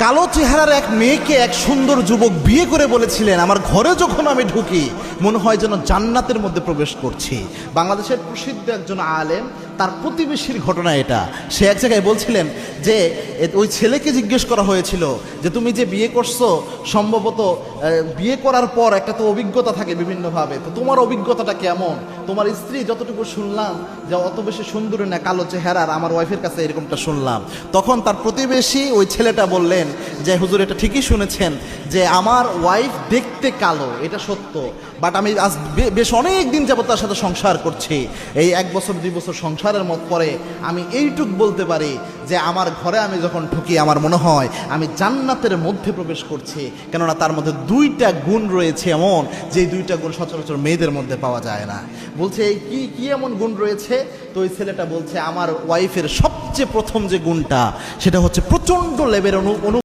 কালো চেহারার এক মেয়েকে এক সুন্দর যুবক বিয়ে করে বলেছিলেন, আমার ঘরে যখন আমি ঢুকি মনে হয় যেন জান্নাতের মধ্যে প্রবেশ করছি। বাংলাদেশের প্রসিদ্ধ একজন আলেম, তার প্রতিবেশীর ঘটনা এটা। সে এক জায়গায় বলছিলেন যে ওই ছেলেকে জিজ্ঞেস করা হয়েছিল যে তুমি যে বিয়ে করছো, সম্ভবত বিয়ে করার পর একটা তো অভিজ্ঞতা থাকে বিভিন্নভাবে, তো তোমার অভিজ্ঞতাটা কেমন? তোমার স্ত্রী যতটুকু শুনলাম যে অত বেশি সুন্দরী না, কালো চেহারার, আমার ওয়াইফের কাছে এরকমটা শুনলাম। তখন তার প্রতিবেশী ওই ছেলেটা বললেন যে হুজুর, এটা ঠিকই শুনেছেন যে আমার ওয়াইফ দেখতে কালো, এটা সত্য, বাট আমি আজ বেশ অনেক দিন যাবত তার সাথে সংসার করছি। এই 1 বছর 2 বছর সংসারের মত পরে আমি এইটুক বলতে পারি যে আমার ঘরে আমি যখন ঢুকি আমার মনে হয় আমি জান্নাতের মধ্যে প্রবেশ করছি, কেননা তার মধ্যে 2টা গুণ রয়েছে এমন যে 2টা গুণ সচরাচর মেয়েদের মধ্যে পাওয়া যায় না। বলছে এই কি এমন গুণ রয়েছে? তো ওই ছেলেটা বলছে আমার ওয়াইফের সবচেয়ে প্রথম যে গুণটা সেটা হচ্ছে প্রচণ্ড লেভেলের